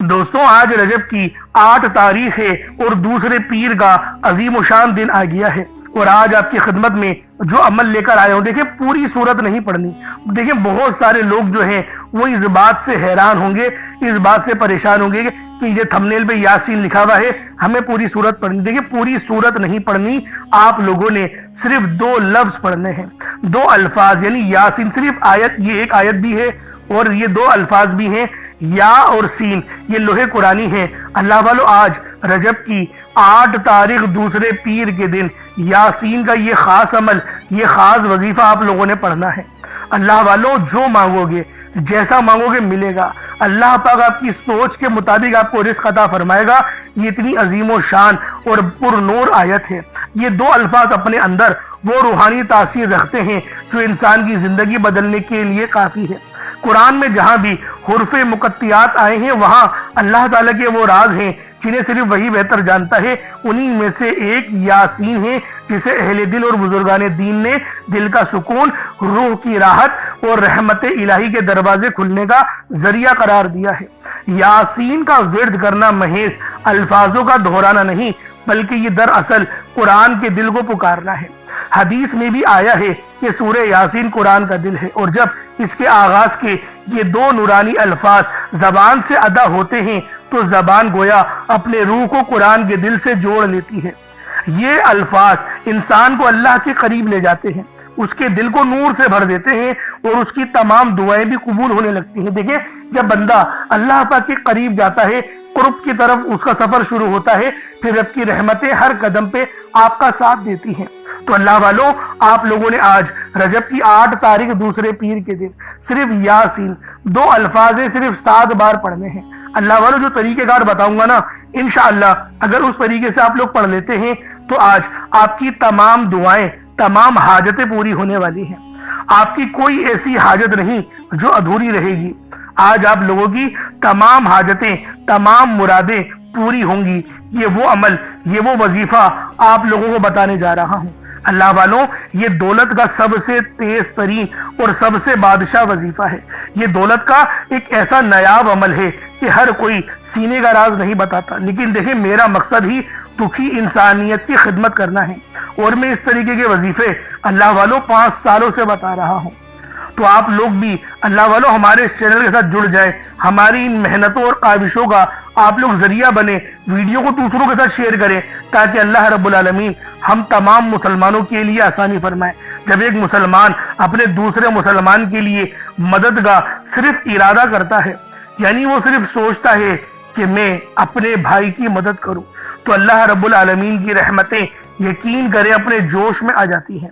دوستوں آج رجب کی 8 تاریخ ہے اور دوسرے پیر کا عظیم و شان دن آ گیا ہے، اور آج آپ کی خدمت میں جو عمل لے کر آیا ہوں، دیکھیں پوری صورت نہیں پڑھنی۔ دیکھیں بہت سارے لوگ جو ہیں وہ اس بات سے حیران ہوں گے، اس بات سے پریشان ہوں گے کہ یہ تھمبنیل پہ یاسین لکھا ہوا ہے، ہمیں پوری صورت پڑھنی۔ دیکھیں پوری صورت نہیں پڑھنی، آپ لوگوں نے صرف 2 لفظ پڑھنے ہیں، 2 الفاظ، یعنی یاسین صرف آیت، یہ ایک آیت بھی ہے اور یہ 2 الفاظ بھی ہیں، یا اور سین، یہ لوح قرآنی ہیں۔ اللہ والو آج رجب کی 8 تاریخ دوسرے پیر کے دن یاسین کا یہ خاص عمل، یہ خاص وظیفہ آپ لوگوں نے پڑھنا ہے۔ اللہ والو جو مانگو گے، جیسا مانگو گے ملے گا۔ اللہ پاک آپ کی سوچ کے مطابق آپ کو رزق عطا فرمائے گا۔ یہ اتنی عظیم و شان اور پر نور آیت ہے۔ یہ 2 الفاظ اپنے اندر وہ روحانی تاثیر رکھتے ہیں جو انسان کی زندگی بدلنے کے لیے کافی ہے۔ قرآن میں جہاں بھی حروف مقطعات آئے ہیں وہاں اللہ تعالیٰ کے وہ راز ہیں جنہیں صرف وہی بہتر جانتا ہے۔ انہی میں سے ایک یاسین ہے جسے اہل دل اور بزرگان دین نے دل کا سکون، روح کی راحت اور رحمت الہی کے دروازے کھلنے کا ذریعہ قرار دیا ہے۔ یاسین کا ورد کرنا محض الفاظوں کا دہرانا نہیں بلکہ یہ دراصل قرآن کے دل کو پکارنا ہے۔ حدیث میں بھی آیا ہے کہ سورہ یاسین قرآن کا دل ہے، اور جب اس کے آغاز کے یہ 2 نورانی الفاظ زبان سے ادا ہوتے ہیں تو زبان گویا اپنے روح کو قرآن کے دل سے جوڑ لیتی ہے۔ یہ الفاظ انسان کو اللہ کے قریب لے جاتے ہیں، اس کے دل کو نور سے بھر دیتے ہیں اور اس کی تمام دعائیں بھی قبول ہونے لگتی ہیں۔ دیکھیں جب بندہ اللہ پاک کے قریب جاتا ہے، قرب کی طرف اس کا سفر شروع ہوتا ہے، پھر رب کی رحمتیں ہر قدم پہ آپ کا ساتھ دیتی ہیں۔ تو اللہ والو آپ لوگوں نے آج رجب کی 8 تاریخ دوسرے پیر کے دن صرف یاسین 2 الفاظ صرف 7 بار پڑھنے ہیں۔ اللہ والو جو طریقہ کار بتاؤں گا نا، انشاءاللہ اگر اس طریقے سے آپ لوگ پڑھ لیتے ہیں تو آج آپ کی تمام دعائیں، تمام حاجتیں پوری ہونے والی ہیں۔ آپ کی کوئی ایسی حاجت نہیں جو ادھوری رہے گی۔ آج آپ لوگوں کی تمام حاجتیں، تمام مرادیں پوری ہوں گی۔ یہ وہ عمل، یہ وہ وظیفہ آپ لوگوں کو بتانے جا رہا ہوں۔ اللہ والوں یہ دولت کا سب سے تیز ترین اور سب سے بادشاہ وظیفہ ہے۔ یہ دولت کا ایک ایسا نایاب عمل ہے کہ ہر کوئی سینے کا راز نہیں بتاتا، لیکن دیکھیں میرا مقصد ہی دکھی انسانیت کی خدمت کرنا ہے، اور میں اس طریقے کے وظیفے اللہ والوں 5 سالوں سے بتا رہا ہوں۔ تو آپ لوگ بھی اللہ والوں ہمارے اس چینل کے ساتھ جڑ جائیں، ہماری ان محنتوں اور کاوشوں کا آپ لوگ ذریعہ بنے، ویڈیو کو دوسروں کے ساتھ شیئر کریں تاکہ اللہ رب العالمین ہم تمام مسلمانوں کے لیے آسانی فرمائے۔ جب ایک مسلمان اپنے دوسرے مسلمان کے لیے مدد کا صرف ارادہ کرتا ہے، یعنی وہ صرف سوچتا ہے کہ میں اپنے بھائی کی مدد کروں، تو اللہ رب العالمین کی رحمتیں یقین کریں اپنے جوش میں آ جاتی ہیں،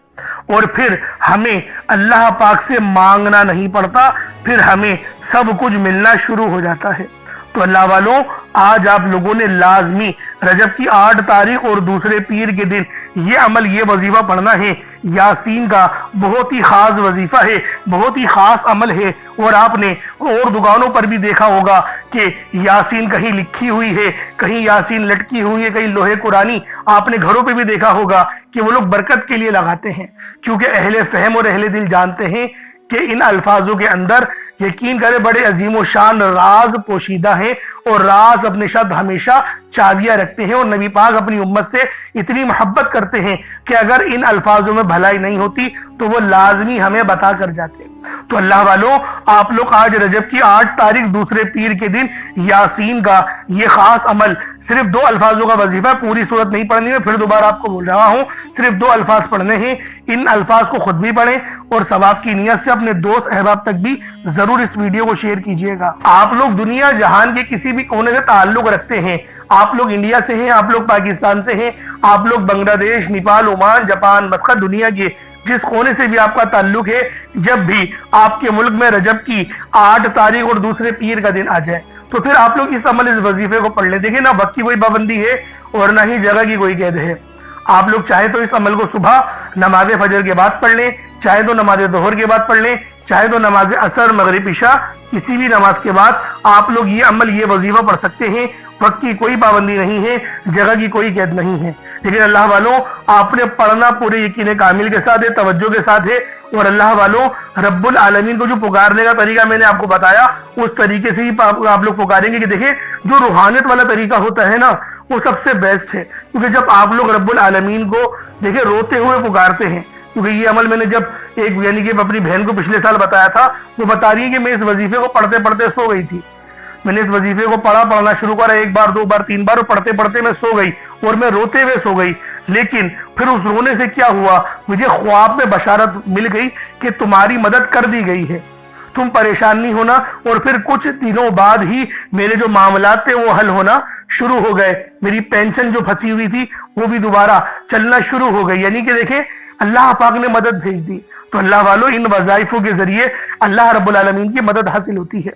اور پھر ہمیں اللہ پاک سے مانگنا نہیں پڑتا، پھر ہمیں سب کچھ ملنا شروع ہو جاتا ہے۔ تو اللہ والوں آج آپ لوگوں نے لازمی رجب کی 8 تاریخ اور دوسرے پیر کے دن یہ عمل، یہ وظیفہ پڑھنا ہے۔ یاسین کا بہت ہی خاص وظیفہ ہے، بہت ہی خاص عمل ہے، اور آپ نے اور دکانوں پر بھی دیکھا ہوگا کہ یاسین کہیں لکھی ہوئی ہے، کہیں یاسین لٹکی ہوئی ہے، کہیں لوح قرآنی۔ آپ نے گھروں پہ بھی دیکھا ہوگا کہ وہ لوگ برکت کے لیے لگاتے ہیں، کیونکہ اہل فہم اور اہل دل جانتے ہیں کہ ان الفاظوں کے اندر یقین کرے بڑے عظیم و شان راز پوشیدہ ہیں، اور راز اپنے ساتھ ہمیشہ چابیاں رکھتے ہیں، اور نبی پاک اپنی امت سے اتنی محبت کرتے ہیں کہ اگر ان الفاظوں میں بھلائی نہیں ہوتی تو وہ لازمی ہمیں بتا کر جاتے۔ تو اللہ والوں آپ لوگ آج رجب کی 8 تاریخ دوسرے پیر کے دن یاسین کا یہ خاص عمل، صرف 2 الفاظوں کا وظیفہ، پوری صورت نہیں پڑھنی ہے، پھر دوبارہ آپ کو بول رہا ہوں، صرف 2 الفاظ پڑھنے ہیں۔ ان الفاظ کو خود بھی پڑھیں اور ثواب کی نیت سے اپنے دوست احباب تک بھی ضرور اس ویڈیو کو شیئر کیجئے گا۔ آپ لوگ دنیا جہان کے کسی بھی کونے سے تعلق رکھتے ہیں، آپ لوگ انڈیا سے ہیں، آپ لوگ پاکستان سے ہیں، آپ لوگ بنگلہ دیش، نیپال، عمان، جاپان، مسقط، دنیا کے جس کونے سے بھی آپ کا تعلق ہے، جب بھی آپ کے ملک میں رجب کی 8 تاریخ اور دوسرے پیر کا دن آ جائے تو پھر آپ لوگ اس عمل، اس وظیفے کو پڑھ لیں۔ دیکھیں نہ وقت کی کوئی پابندی ہے اور نہ ہی جگہ کی کوئی قید ہے۔ آپ لوگ چاہے تو اس عمل کو صبح نماز فجر کے بعد پڑھ لیں، चाहे तो नमाज ज़ोहर के बाद पढ़ लें, चाहे तो नमाज असर मगरिब इशा किसी भी नमाज के बाद आप लोग ये अमल ये वजीफा पढ़ सकते हैं। वक्त की कोई पाबंदी नहीं है, जगह की कोई कैद नहीं है। लेकिन अल्लाह वालों, आपने पढ़ना पूरे यकीन कामिल के साथ है, तवज्जो के साथ है। और अल्लाह वालों, रब्बुल आलमीन को जो पुकारने का तरीका मैंने आपको बताया उस तरीके से ही आप लोग पुकारेंगे। कि देखिए, जो रूहानियत वाला तरीका होता है ना, वो सबसे बेस्ट है। क्योंकि जब आप लोग रब्बुल आलमीन को देखिए रोते हुए पुकारते हैं, क्योंकि ये अमल मैंने जब एक यानी कि अपनी बहन को पिछले साल बताया था, वो बता रही है कि मैं इस वजीफे को पढ़ते पढ़ते सो गई थी। मैंने इस वजीफे को पढ़ना शुरू करा, एक बार, दो बार, तीन बार, और पढ़ते पढ़ते मैं सो गई और मैं रोते हुए सो गई। लेकिन फिर उस रोने से क्या हुआ, मुझे ख्वाब में बशारत मिल गई कि तुम्हारी मदद कर दी गई है, तुम परेशान नहीं होना। और फिर कुछ दिनों बाद ही मेरे जो मामलात थे वो हल होना शुरू हो गए। मेरी पेंशन जो फंसी हुई थी वो भी दोबारा चलना शुरू हो गई। यानी कि देखें, अल्लाह पाक ने मदद भेज दी। तो अल्लाह वालों, इन वज़ाइफों के जरिए अल्लाह रब्बुल आलमीन की मदद हासिल होती है।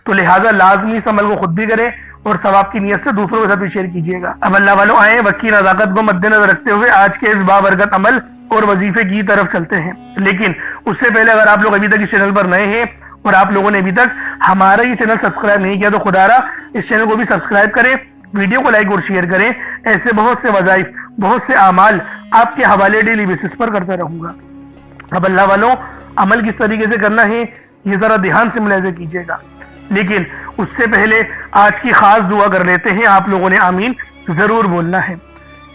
तो लिहाजा लाजमी इस अमल को खुद भी करें और सवाब की नीयत से दूसरों के साथ भी शेयर कीजिएगा। अब अल्लाह वालों, आए वक्त की नज़ाकत को मद्देनजर रखते हुए आज के इस बाबरकत अमल और वजीफे की तरफ चलते हैं। लेकिन उससे पहले अगर आप लोग अभी तक इस चैनल पर नए हैं और आप लोगों ने अभी तक हमारा ये चैनल सब्सक्राइब नहीं किया, तो खुदारा इस चैनल को भी सब्सक्राइब करें, वीडियो को लाइक और शेयर करें। ऐसे बहुत से वज़ाइफ, बहुत से आमाल आपके हवाले डेली बेसिस पर करता रहूंगा। अब अल्लाह वालों, अमल किस तरीके से करना है ये जरा ध्यान से मुलाहिज़ा कीजिएगा। लेकिन उससे पहले आज की खास दुआ कर लेते हैं। आप लोगों ने आमीन जरूर बोलना है।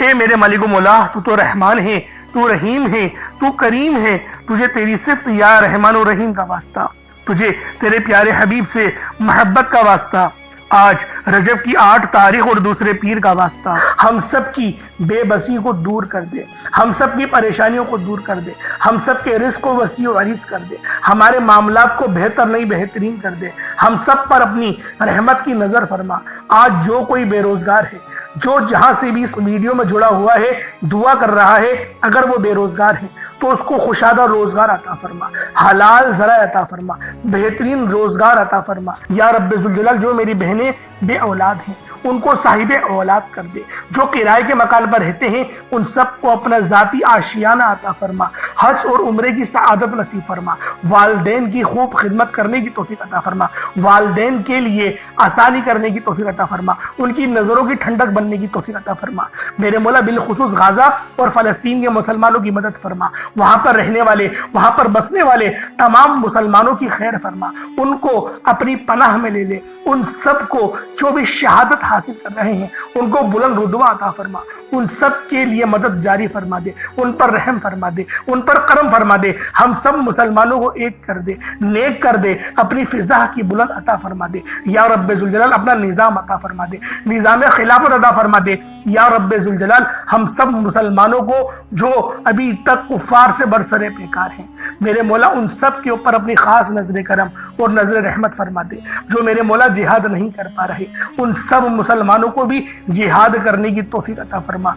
ए मेरे मालिक मौला, तू तो रहमान है, तू रहीम है, तू करीम है। तुझे तेरी सिफ्त या रहमान और रहीम का वास्ता, तुझे तेरे प्यारे हबीब से मोहब्बत का वास्ता, आज रजब की 8 तारीख और दूसरे पीर का वास्ता, हम सब की बेबसी को दूर कर दे, हम सब की परेशानियों को दूर कर दे, हम सब के रिस्क को वसी और अरीस कर दे, हमारे मामलात को बेहतर नहीं बेहतरीन कर दे, हम सब पर अपनी रहमत की नजर फरमा। आज जो कोई बेरोजगार है, जो जहां से भी इस वीडियो में जुड़ा हुआ है, दुआ कर रहा है, अगर वो बेरोजगार है तो उसको खुशादा रोजगार अता फरमा, हलाल ज़रा अता फरमा, बेहतरीन रोजगार अता फरमा। या रब्बे ज़ुल जलाल, जो मेरी बहनें बे औलाद हैं उनको साहिब औलाद कर दे, जो किराए के मकान पर रहते हैं उन सबको अपना जाती आशियाना अता फरमा, हज और उम्रे की सआदत नसीब फरमा, वालदेन की खूब खिदमत करने की तौफीक अता फरमा, वालदेन के लिए आसानी करने की तौफीक अता फरमा, उनकी नज़रों की ठंडक बनने की तौफीक अता फरमा। मेरे मौला बिलखुसूस गाजा और फ़लस्तीन के मुसलमानों की मदद फरमा, वहाँ पर रहने वाले, वहाँ पर बसने वाले तमाम मुसलमानों की खैर फरमा, उनको अपनी पनाह में ले ले। उन सबको जो भी शहादत हासिल कर रहे हैं उनको बुलंद रुतबा अता फरमा, उन सब के लिए मदद जारी फरमा दे, उन पर रहम फरमा दे, उन पर करम फरमा दे, हम सब मुसलमानों को एक कर दे, नेक कर दे, अपनी फिजा की बुलंद अता फरमा दे। या रब्बे ज़ुल जलाल, अपना निज़ाम अता फरमा दे, निज़ाम खिलाफत अता फरमा दे। या रब्बे ज़ुल जलाल, हम सब मुसलमानों को जो अभी तक कुफार से बरसरे बेकार हैं, मेरे मौला उन सब के ऊपर अपनी खास नजर करम और नजर रहमत फरमा दे। जो मेरे मौला जिहाद नहीं कर पा रहे उन सब मुसलमानों को भी जिहाद करने की तौफीक अता फरमा,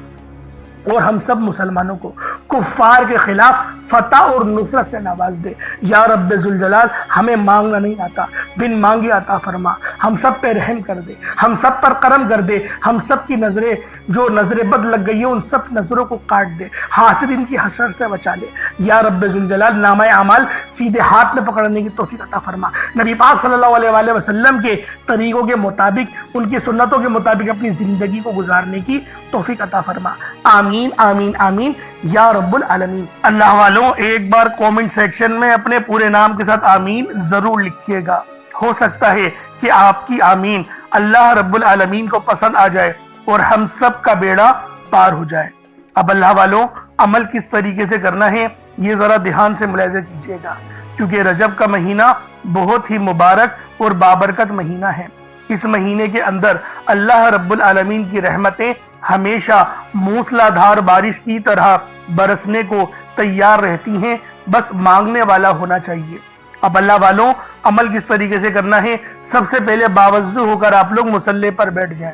और हम सब मुसलमानों को कुफ्फार के खिलाफ फतह और नुसरत से नवाज दे। या रब्बे ज़ुल जलाल, हमें मांगना नहीं आता, बिन मांगे अता फरमा, हम सब पे रहम कर दे, हम सब पर करम कर दे, हम सब की नजरें जो नजरें बद लग गई है उन सब नजरों को काट दे, हासिदीन की हसरत से बचा ले। या रब्बे ज़ुल जलाल, नामाए अमाल सीधे हाथ में पकड़ने की तौफीक अता फरमा, नबी पाक सल्लल्लाहु अलैहि वसल्लम के तरीकों के मुताबिक, उनकी सुन्नतों के मुताबिक अपनी जिंदगी को गुजारने की तौफीक अता फरमा। आमीन आमीन आमीन या रब्बुल आलमीन। अल्लाह वालों, एक बार कमेंट सेक्शन में अपने पूरे नाम के साथ आमीन जरूर लिखिएगा। हो सकता है कि आपकी आमीन अल्लाह रब्बुल आलमीन को पसंद आ जाए और हम सब का बेड़ा पार हो जाए। अब अल्लाह वालों, अमल किस तरीके से करना है ये जरा ध्यान से मुलाहिज़ा कीजिएगा, क्योंकि रजब का महीना बहुत ही मुबारक और बाबरकत महीना है। इस महीने के अंदर अल्लाह रब्बुल आलमीन की रहमतें हमेशा मूसलाधार बारिश की तरह बरसने को तैयार रहती हैं, बस मांगने वाला होना चाहिए। अब अल्लाह वालों, अमल किस तरीके से करना है? सबसे पहले बावज्जू होकर आप लोग मुसल्ले पर बैठ जाएं।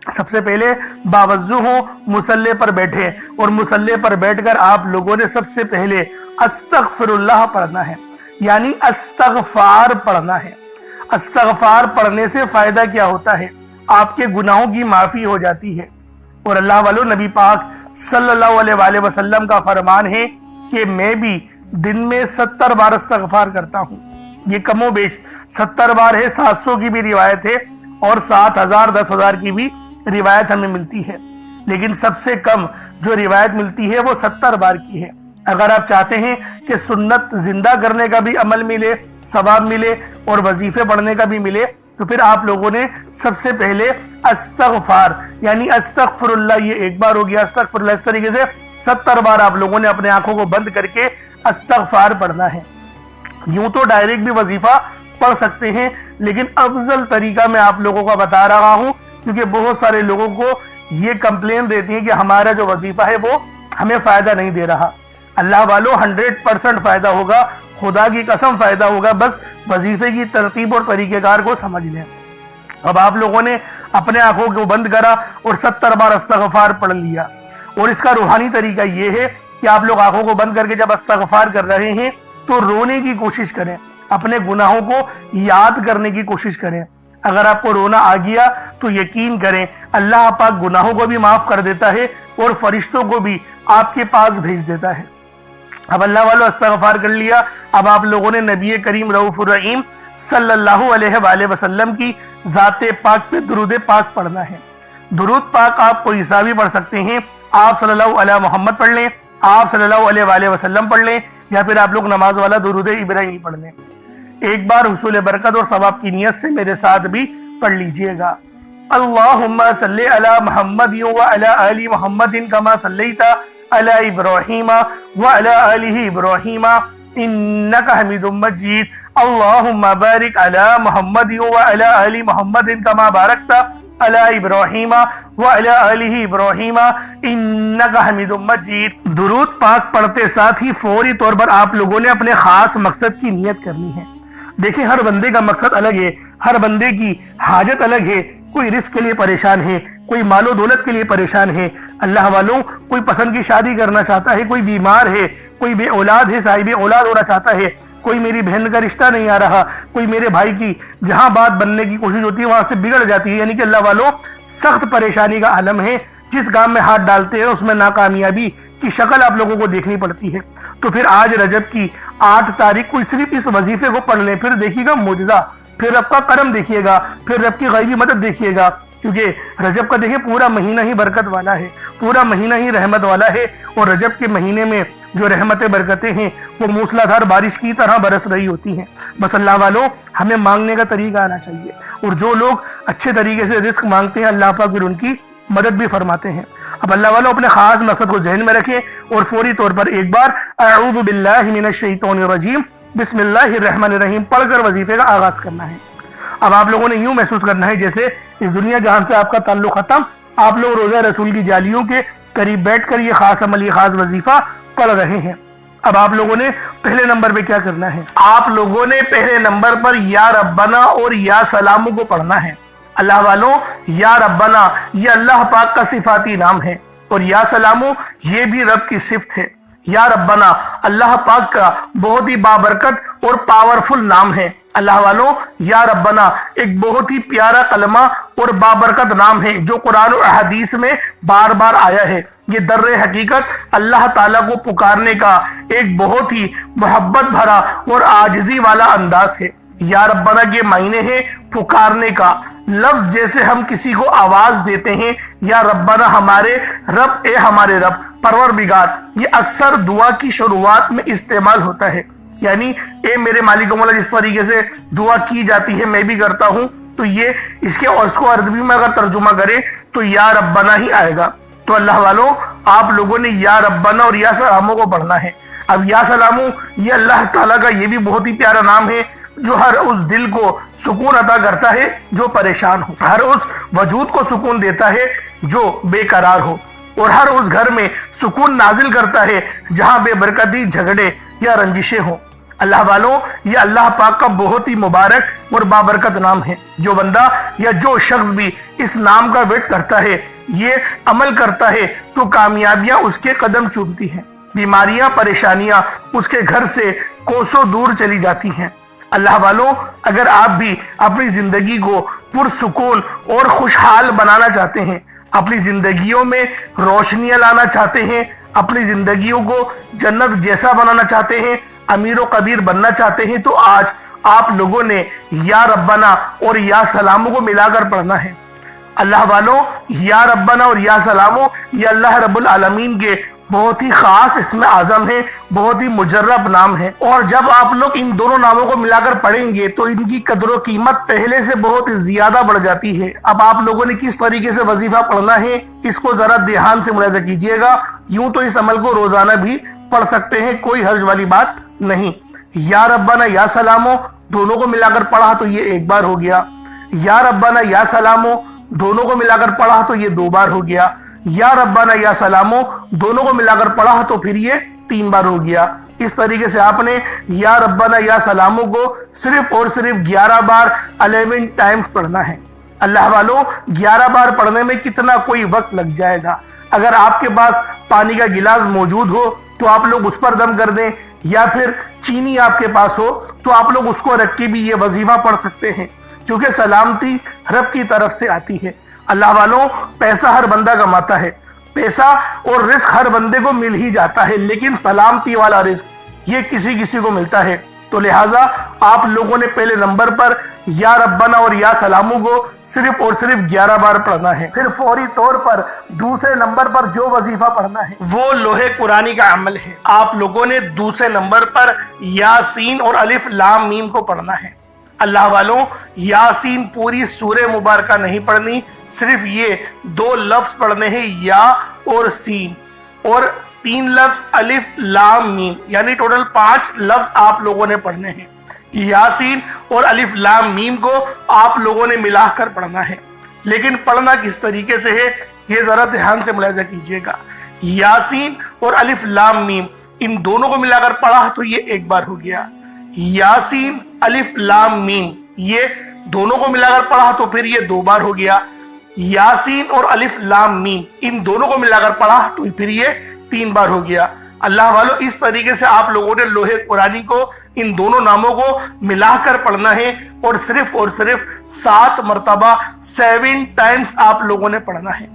सबसे पहले बावज्जू हो, मुसल्ले पर बैठे, और मुसल्ले पर बैठकर आप लोगों ने सबसे पहले अस्तगफिरुल्लाह पढ़ना है, यानी अस्तगफार पढ़ना है। अस्तगफार पढ़ने से फायदा क्या होता है? आपके गुनाहों की माफी हो जाती है। और अल्लाह वालों, नबी पाक सल्लल्लाहु अलैहि वसल्लम का फरमान है کہ میں بھی دن میں 70 بار استغفار کرتا ہوں۔ یہ کم و بیش 70 بار ہے، 700 کی بھی روایت ہے اور 7000 10,000 کی بھی روایت ہمیں ملتی ہے، لیکن سب سے کم جو روایت ملتی ہے وہ 70 بار کی ہے۔ اگر آپ چاہتے ہیں کہ سنت زندہ کرنے کا بھی عمل ملے، ثواب ملے اور وظیفے پڑھنے کا بھی ملے، تو پھر آپ لوگوں نے سب سے پہلے استغفار یعنی استغفر اللہ، یہ ایک بار ہو گیا، استغفر اللہ، اس طریقے سے 70 بار آپ لوگوں نے اپنے آنکھوں کو بند کر کے استغفار پڑھنا ہے۔ یوں تو ڈائریکٹ بھی وظیفہ پڑھ سکتے ہیں، لیکن افضل طریقہ میں آپ لوگوں کو بتا رہا ہوں، کیونکہ بہت سارے لوگوں کو یہ کمپلین دیتی ہیں کہ ہمارا جو وظیفہ ہے وہ ہمیں فائدہ نہیں دے رہا۔ اللہ والوں 100% فائدہ ہوگا، خدا کی قسم فائدہ ہوگا، بس وظیفے کی ترتیب اور طریقہ کار کو سمجھ لیں۔ اب آپ لوگوں نے اپنے آنکھوں کو بند کرا اور 70 بار استغفار پڑھ لیا، اور اس کا روحانی طریقہ یہ ہے کہ آپ لوگ آنکھوں کو بند کر کے جب استغفار کر رہے ہیں تو رونے کی کوشش کریں، اپنے گناہوں کو یاد کرنے کی کوشش کریں۔ اگر آپ کو رونا آ گیا تو یقین کریں اللہ پاک گناہوں کو بھی معاف کر دیتا ہے اور فرشتوں کو بھی آپ کے پاس بھیج دیتا ہے۔ اب اللہ والوں استغفار کر لیا، اب آپ لوگوں نے نبی کریم رؤوف الرحیم صلی اللہ علیہ وآلہ وسلم کی ذات پاک پہ درود پاک پڑھنا ہے۔ درود پاک آپ کوئی سا بھی پڑھ سکتے ہیں، آپ صلی اللہ علیہ محمد پڑھ لیں، آپ صلی اللہ علیہ وآلہ وسلم پڑھ لیں، یا پھر آپ لوگ نماز والا درود ابراہیمی پڑھ لیں۔ ایک بار حصول برکت اور ثواب کی نیت سے میرے ساتھ بھی پڑھ لیجئے گا۔ اللہم صلی علی محمد وعلی آل محمد کما صلیت علی ابراہیم وعلی آل ابراہیم انکا حمید مجید۔ اللہم بارک علی محمد وعلی آل محمد کما بارکت علی ابراہیم وعلی آل ابراہیم انکا حمید مجید۔ درود پاک پڑھتے ساتھ ہی فوری طور پر آپ لوگوں نے اپنے خاص مقصد کی نیت کرنی ہے۔ دیکھیں ہر بندے کا مقصد الگ ہے، ہر بندے کی حاجت الگ ہے، کوئی رزق کے لیے پریشان ہے، کوئی مال و دولت کے لیے پریشان ہے، اللہ والوں کوئی پسند کی شادی کرنا چاہتا ہے، کوئی بیمار ہے، کوئی بے اولاد ہے، صاحب اولاد ہونا چاہتا ہے، کوئی میری بہن کا رشتہ نہیں آ رہا، کوئی میرے بھائی کی جہاں بات بننے کی کوشش ہوتی ہے وہاں سے بگڑ جاتی ہے، یعنی کہ اللہ والوں سخت پریشانی کا عالم ہے۔ جس کام میں ہاتھ ڈالتے ہیں اس میں ناکامیابی کی شکل آپ لوگوں کو دیکھنی پڑتی ہے۔ تو پھر آج رجب کی 8 تاریخ کو صرف اس وظیفے کو پڑھ لیں، پھر دیکھیے گا معجزہ، پھر رب کا کرم دیکھیے گا، پھر رب کی غیبی مدد دیکھیے گا، کیونکہ رجب کا دیکھیں پورا مہینہ ہی برکت والا ہے، پورا مہینہ ہی رحمت والا ہے، اور رجب کے مہینے میں جو رحمتیں برکتیں ہیں وہ موسلا دھار بارش کی طرح برس رہی ہوتی ہیں۔ بس اللہ والوں ہمیں مانگنے کا طریقہ آنا چاہیے، اور جو لوگ اچھے طریقے سے رزق مانگتے ہیں اللہ پاک پھر ان کی مدد بھی فرماتے ہیں۔ اب اللہ والوں اپنے خاص مقصد کو ذہن میں رکھیں اور فوری طور پر ایک بار اعوذ باللہ من الشیطان الرجیم بسم اللہ الرحمن الرحیم پڑھ کر وظیفے کا آغاز کرنا ہے۔ اب آپ لوگوں نے یوں محسوس کرنا ہے جیسے اس دنیا جہان سے آپ کا تعلق ختم، آپ لوگ روزہ رسول کی جالیوں کے قریب بیٹھ کر یہ خاص عمل، یہ خاص وظیفہ پڑھ رہے ہیں۔ اب آپ لوگوں نے پہلے نمبر پہ کیا کرنا ہے؟ آپ لوگوں نے پہلے نمبر پر یا ربنا اور یا سلامو کو پڑھنا ہے۔ اللہ والوں یا ربنا یہ اللہ پاک کا صفاتی نام ہے، اور یا سلامو یہ بھی رب کی صفت ہے۔ یا ربنا اللہ پاک کا بہت ہی بابرکت اور پاورفل نام ہے۔ اللہ والوں یا ربنا ایک بہت ہی پیارا کلمہ اور بابرکت نام ہے جو قرآن و حدیث میں بار بار آیا ہے۔ یہ در حقیقت اللہ تعالیٰ کو پکارنے کا ایک بہت ہی محبت بھرا اور عاجزی والا انداز ہے۔ یا ربنا کے معنی ہے پکارنے کا، لفظ جیسے ہم کسی کو آواز دیتے ہیں یا ربنا ہمارے رب، اے ہمارے رب، پروردگار، یہ اکثر دعا کی شروعات میں استعمال ہوتا ہے، یعنی اے میرے مالک و مولا جس طریقے سے دعا کی جاتی ہے میں بھی کرتا ہوں، تو یہ اس کو عربی میں اگر ترجمہ کرے تو یا ربنا ہی آئے گا۔ تو اللہ والوں آپ لوگوں نے یا ربنا اور یا سلامو کو پڑھنا ہے۔ اب یا سلامو یہ اللہ تعالیٰ کا یہ بھی بہت ہی پیارا نام ہے جو ہر اس دل کو سکون عطا کرتا ہے جو پریشان ہو، ہر اس وجود کو سکون دیتا ہے جو بے قرار ہو، اور ہر اس گھر میں سکون نازل کرتا ہے جہاں بے برکتی، جھگڑے یا رنجشیں ہوں۔ اللہ والوں یہ اللہ پاک کا بہت ہی مبارک اور بابرکت نام ہے۔ جو بندہ یا جو شخص بھی اس نام کا ورد کرتا ہے، یہ عمل کرتا ہے، تو کامیابیاں اس کے قدم چومتی ہیں، بیماریاں، پریشانیاں اس کے گھر سے کوسوں دور چلی جاتی ہیں۔ اللہ والوں اگر آپ بھی اپنی زندگی کو پرسکون اور خوشحال بنانا چاہتے ہیں، اپنی زندگیوں میں روشنیاں لانا چاہتے ہیں، अपनी जिंदगियों को जन्नत जैसा बनाना चाहते हैं, अमीर व कबीर बनना चाहते हैं, तो आज आप लोगों ने या रब्बाना और या सलामों को मिलाकर पढ़ना है। अल्लाह वालों, या रब्बाना और या सलामों ये अल्लाह रब्बुल आलमीन के बहुत ही खास इसमें आजम है, बहुत ही मुजर्रब नाम है। और जब आप लोग इन दोनों नामों को मिलाकर पढ़ेंगे तो इनकी कदर कीमत पहले से बहुत ज्यादा बढ़ जाती है। अब आप लोगों ने किस तरीके से वजीफा पढ़ना है इसको जरा ध्यान से मुलाहिजा कीजिएगा। यूं तो इस अमल को रोजाना भी पढ़ सकते हैं, कोई हर्ज वाली बात नहीं। या रब्बाना या सलामो दोनों को मिलाकर पढ़ा तो ये एक बार हो गया, या रब्बाना या सलामो दोनों को मिलाकर पढ़ा तो ये 2 बार हो गया, या रब्बाना या सलामो दोनों को मिलाकर पढ़ा तो फिर ये 3 बार हो गया। इस तरीके से आपने या रब्बाना या सलामो को सिर्फ और सिर्फ 11 बार 11 टाइम्स पढ़ना है। अल्लाह वालों, 11 बार पढ़ने में कितना कोई वक्त लग जाएगा। अगर आपके पास पानी का गिलास मौजूद हो तो आप लोग उस पर दम कर दें, या फिर चीनी आपके पास हो तो आप लोग उसको रख के भी ये वजीफा पढ़ सकते हैं, क्योंकि सलामती रब की तरफ से आती है। अल्लाह वालों, पैसा हर बंदा कमाता है, पैसा और रिस्क हर बंदे को मिल ही जाता है, लेकिन सलामती वाला रिस्क ये किसी किसी को मिलता है। तो लिहाजा आप लोगों ने पहले नंबर पर या रब्बाना और या सलामों को सिर्फ और सिर्फ 11 बार पढ़ना है। फिर फौरी तौर पर दूसरे नंबर पर जो वजीफा पढ़ना है वो लोहे कुरानी का अमल है। आप लोगों ने दूसरे नंबर पर यासीन और अलिफ लाम मीम को पढ़ना है। अल्लाह वालों, यासीन पूरी सूरह मुबारका नहीं पढ़नी, सिर्फ ये 2 लफ्ज पढ़ने हैं, या और सीन, और 3 लफ्ज अलिफ लाम मीम, यानी टोटल 5 लफ्ज आप लोगों ने पढ़ने हैं। यासीन और अलिफ लाम मीम को आप लोगों ने मिलाकर पढ़ना है, लेकिन पढ़ना किस तरीके से है ये जरा ध्यान से मुलाहिजा कीजिएगा। यासीन और अलिफ लाम मीम इन दोनों को मिलाकर पढ़ा तो ये 1 बार हो गया, यासीन अलिफ लाम मीम ये दोनों को मिलाकर पढ़ा तो फिर ये 2 बार हो गया, यासीन और अलिफ लाम मीम इन दोनों को मिलाकर पढ़ा तो फिर ये 3 बार हो गया। अल्लाह वालों, इस तरीके से आप लोगों ने लोहे कुरानी को इन दोनों नामों को मिलाकर पढ़ना है और सिर्फ 7 मरतबा 7 टाइम्स आप लोगों ने पढ़ना है।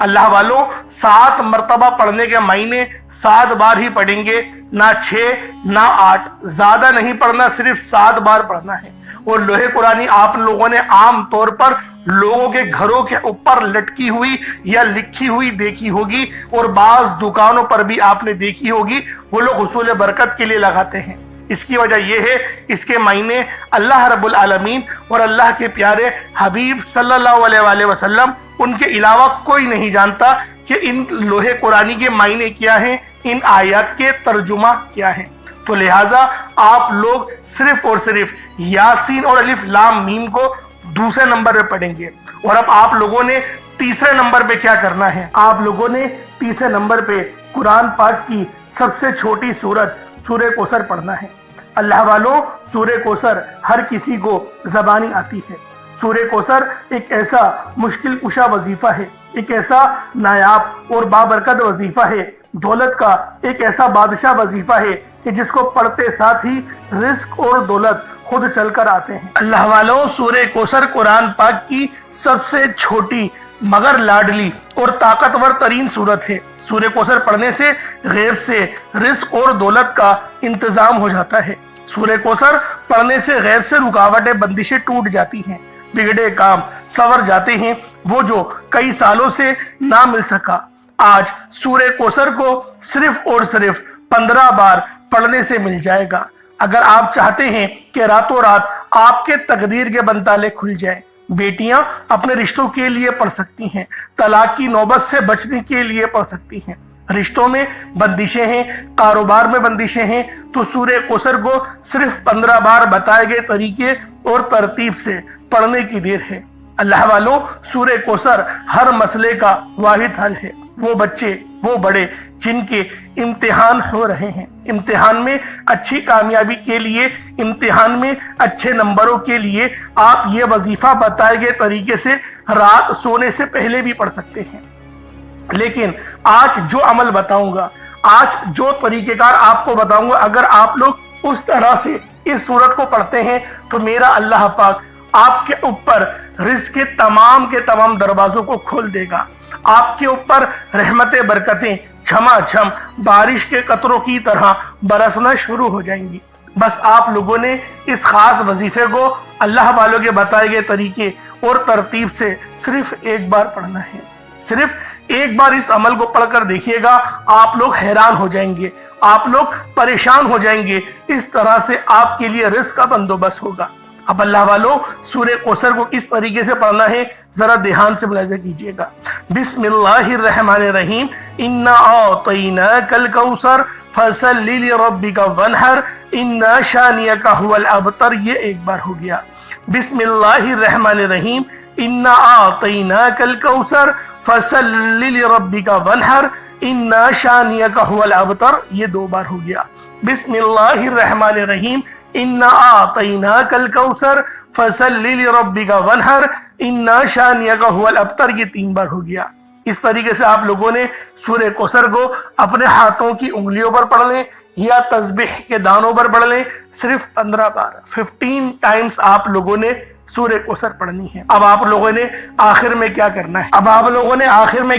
अल्लाह वालों, 7 मरतबा पढ़ने के मायने 7 बार ही पढ़ेंगे, ना 6 ना 8, ज्यादा नहीं पढ़ना, सिर्फ 7 बार पढ़ना है। और लोहे कुरानी आप लोगों ने आम तौर पर लोगों के घरों के ऊपर लटकी हुई या लिखी हुई देखी होगी, और बाज दुकानों पर भी आपने देखी होगी, वो लोग हुसूल बरकत के लिए लगाते हैं। इसकी वजह यह है, इसके मायने अल्लाह रब्बुल आलमीन और अल्लाह के प्यारे हबीब सल्लल्लाहु अलैहि वसल्लम उनके अलावा कोई नहीं जानता कि इन लोहे कुरानी के मायने क्या हैं, इन आयत के तर्जुमा क्या हैं। तो लिहाजा आप लोग सिर्फ और सिर्फ यासीन और अलिफ लाम मीम को दूसरे नंबर पे पढ़ेंगे। और अब आप लोगों ने तीसरे नंबर पे क्या करना है, आप लोगों ने तीसरे नंबर पे कुरान पाक की सबसे छोटी सूरत सूरह कौसर पढ़ना है। अल्लाह वालों, सूरह कौसर हर किसी को ज़बानी आती है। सूरह कौसर एक ऐसा मुश्किल कुशा वजीफा है, एक ऐसा नायाब और बाबरकत वजीफा है, दौलत का एक ऐसा बादशाह वजीफा है कि जिसको पढ़ते साथ ही रिस्क और दौलत खुद चलकर आते हैं। अल्लाह वालों, सूरह कौसर कुरान पाक की सबसे छोटी मगर लाडली और ताकतवर तरीन सूरत है। सूरह कौसर पढ़ने से गैब से रिस्क और दौलत का इंतजाम हो जाता है। सूरह कौसर पढ़ने से गैब से रुकावटें बंदिशें टूट जाती हैं, बिगड़े काम संवर जाते हैं, वो जो कई सालों से ना मिल सका आज सूरह कौसर को सिर्फ और सिर्फ 15 बार पढ़ने से मिल जाएगा। अगर आप चाहते हैं कि रातों रात आपके तकदीर के बंताले खुल जाए, बेटियां अपने रिश्तों के लिए पढ़ सकती हैं, तलाक की नौबत से बचने के लिए पढ़ सकती हैं, रिश्तों में बंदिशें हैं, कारोबार में बंदिशें हैं, तो सूरह कौसर को सिर्फ 15 बार बताए गए तरीके और तरतीब से पढ़ने की देर है। अल्लाह वालों, सूरह कौसर हर मसले का वाहिद हल है। वो बच्चे, वो बड़े जिनके इम्तिहान हो रहे हैं, इम्तिहान में अच्छी कामयाबी के लिए, इम्तिहान में अच्छे नंबरों के लिए आप ये वजीफा बताए गए तरीके से रात सोने से पहले भी पढ़ सकते हैं। लेकिन आज जो अमल बताऊंगा, आज जो तरीकेकार आपको बताऊंगा, अगर आप लोग उस तरह से इस सूरत को पढ़ते हैं तो मेरा अल्लाह पाक आपके ऊपर रिज़्क़ के तमाम दरवाजों को खोल देगा, आपके ऊपर रहमतें बरकतें झमाझम बारिश के कतरों की तरह बरसना शुरू हो जाएंगी। बस आप लोगों ने इस खास वजीफे को अल्लाह वालों के बताए गए तरीके और तरतीब से सिर्फ एक बार पढ़ना है। सिर्फ एक बार इस अमल को पढ़कर देखिएगा, आप लोग हैरान हो जाएंगे, आप लोग परेशान हो जाएंगे। इस तरह से आपके लिए रिस्क का बंदोबस्त होगा। अब अल्लाह वालों, सूरह कौसर को किस तरीके से पढ़ना है जरा ध्यान से मुलाहिजा कीजिएगा। बिस्मिल्लाहिर्रहमानिर्रहीम। इन्ना अअतैनाकल कौसर फसल्लि लिरब्बिका वन्हर इन्ना शानियका हुवल अबतर। ये एक बार हो गया। बिस्मिल्लाहिर्रहमानिर्रहीम। इन्ना अअतैनाकल कौसर फसल्लि लिरब्बिका वन्हर इन्ना शानियका हुवल अबतर। ये दो बार हो गया। बिस्मिल्लाहिर्रहमानिर्रहीम। इन्ना आतैनाकल कौसर फसल्लि लिरब्बिका वन्हर इन्ना शानियका हुवल अबतर। ये तीन बार हो गया। इस तरीके से आप लोगों ने सूरह कौसर को अपने हाथों की उंगलियों पर पढ़ लें या तस्बीह के दानों पर पढ़ लें। सिर्फ 15 बार 15 टाइम्स आप लोगों ने सूरह कौसर पढ़नी है। अब आप लोगों ने आखिर में क्या करना है? अब आप लोगों ने आखिर में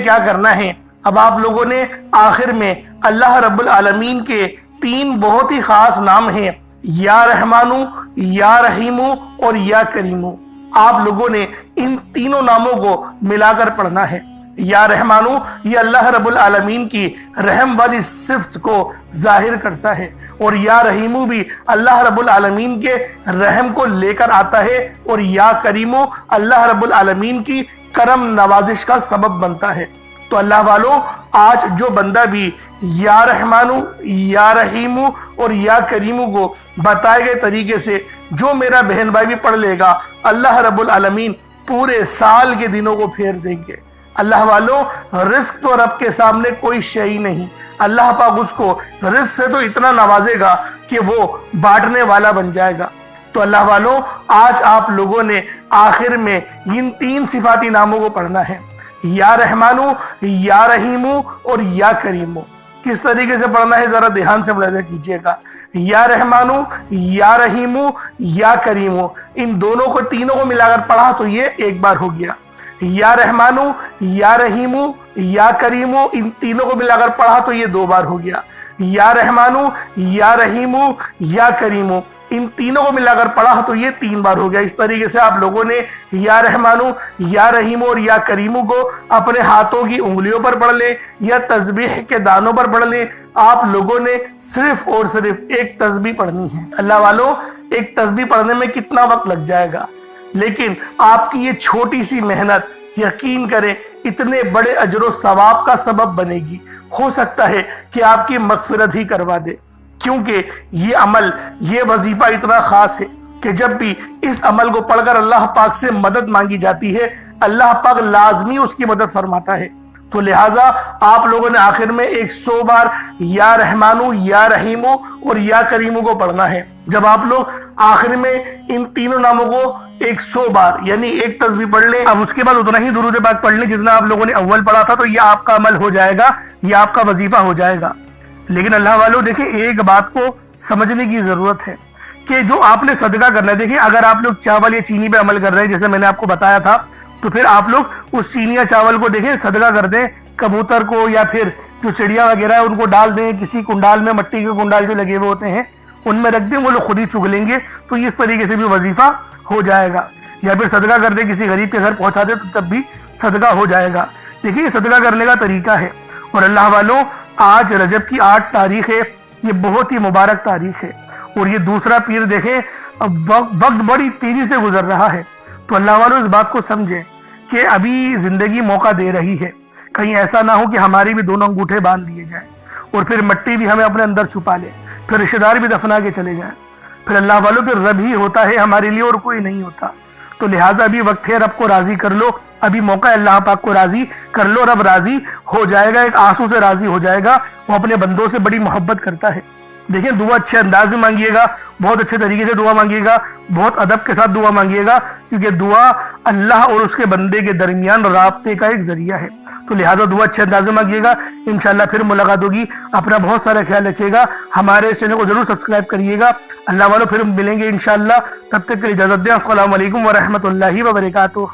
आखिर में अल्लाह रब्बुल आलमीन के 3 बहुत ही खास नाम हैं, या रहमानु, या रहीमु और या करीमु। आप लोगों ने इन तीनों नामों को मिलाकर पढ़ना है। या रहमानु ये अल्लाह रब्बुल आलमीन की रहम वाली सिफ्त को जाहिर करता है, और या रहीमु भी अल्लाह रब्बुल आलमीन के रहम को लेकर आता है, और या करीमु अल्लाह रब्बुल आलमीन की करम नवाजिश का सबब बनता है। तो अल्लाह वालों, आज जो बंदा भी या रहमानु, या रहीमु और या करीमु को बताए गए तरीके से जो मेरा बहन भाई भी पढ़ लेगा, अल्लाह रब्बुल आलमीन पूरे साल के दिनों को फेर देंगे। अल्लाह वालों, रिस्क तो रब के सामने कोई शय नहीं। अल्लाह पाक उसको रिस्क से तो इतना नवाजेगा कि वो बांटने वाला बन जाएगा। तो अल्लाह वालों, आज आप लोगों ने आखिर में इन 3 सिफाती नामों को पढ़ना है, या रहमानु, या रहीमु और या करीमु। किस तरीके से पढ़ना है जरा ध्यान से मुलाहिजा कीजिएगा। या रहमानु, या रहीमु, या करीमु, इन दोनों को तीनों को मिलाकर पढ़ा तो ये एक बार हो गया। या रहमानु, या रहीमु, या करीमु, इन तीनों को मिलाकर पढ़ा तो ये 2 बार हो गया। या रहमानु, या रहीमु, या करीमु, इन तीनों को मिलाकर पढ़ा तो ये 3 बार हो गया। इस तरीके से आप लोगों ने या रहमानु, या रहीमु और या करीमु को अपने हाथों की उंगलियों पर पढ़ ले या तस्बीह के दानों पर पढ़ ले। आप लोगों ने सिर्फ और सिर्फ एक तस्बीह पढ़नी है। अल्लाह वालों, एक तस्बीह पढ़ने में कितना वक्त लग जाएगा, लेकिन आपकी ये छोटी सी मेहनत यकीन करें इतने बड़े अजर सवाब का सबब बनेगी। हो सकता है कि आपकी मगफिरत ही करवा दे, क्योंकि ये अमल, ये वजीफा इतना खास है कि जब भी इस अमल को पढ़कर अल्लाह पाक से मदद मांगी जाती है, अल्लाह पाक लाजमी उसकी मदद फरमाता है। तो लिहाजा आप लोगों ने आखिर में 100 बार या रहमानु, या रहीमु और या करीमु को पढ़ना है। जब आप लोग आखिर में इन तीनों नामों को 100 बार यानी एक तस्बीह पढ़ लें, अब उसके बाद उतना ही दुरूद पाक पढ़ लें जितना आप लोगों ने अव्वल पढ़ा था, तो ये आपका अमल हो जाएगा, ये आपका वजीफा हो जाएगा। लेकिन अल्लाह वालों, देखिए एक बात को समझने की जरूरत है कि जो आपने सदका करना है, देखिए अगर आप लोग चावल या चीनी पे अमल कर रहे हैं जैसे मैंने आपको बताया था, तो फिर आप लोग उस चीनी या चावल को देखें सदका कर दें, कबूतर को या फिर जो चिड़िया वगैरह है उनको डाल दें किसी कुंडाल में, मट्टी के कुंडाल जो लगे हुए होते हैं उनमें रख दें, वो लोग खुद ही चुग लेंगे, तो इस तरीके से भी वजीफा हो जाएगा। या फिर सदका कर दें, किसी गरीब के घर पहुंचा दे तो तब भी सदका हो जाएगा। देखिए सदका करने का तरीका है। और अल्लाह वालों, आज रजब की 8 तारीख है, ये बहुत ही मुबारक तारीख है, और ये दूसरा पीर देखें वक्त बड़ी तेजी से गुजर रहा है। तो अल्लाह वालों, इस बात को समझें कि अभी जिंदगी मौका दे रही है, कहीं ऐसा ना हो कि हमारी भी दोनों अंगूठे बांध दिए जाएं और फिर मिट्टी भी हमें अपने अंदर छुपा ले, फिर रिश्तेदार भी दफना के चले जाएं। फिर अल्लाह वालों, फिर रब ही होता है हमारे लिए और कोई नहीं होता। तो लिहाजा अभी वक्त है, रब को राजी कर लो, अभी मौका है, अल्लाह पाक को राजी कर लो, रब राजी हो जाएगा, एक आंसू से राजी हो जाएगा। वो अपने बंदों से बड़ी मोहब्बत करता है। देखिए दुआ अच्छे अंदाज में मांगिएगा, बहुत अच्छे तरीके से दुआ मांगिएगा, बहुत अदब के साथ दुआ मांगिएगा, क्योंकि दुआ अल्लाह और उसके बंदे के दरमियान राब्ते का एक जरिया है। तो लिहाजा दुआ अच्छे अंदाज में मांगिएगा। इंशाल्लाह फिर मुलाकात होगी। अपना बहुत सारा ख्याल रखिएगा, हमारे चैनल को जरूर सब्सक्राइब करिएगा। अल्लाह वालों, फिर मिलेंगे इंशाल्लाह, तब तक के लिए इजाजत दें। अस्सलामु अलैकुम व रहमतुल्लाहि व बरकातुहू।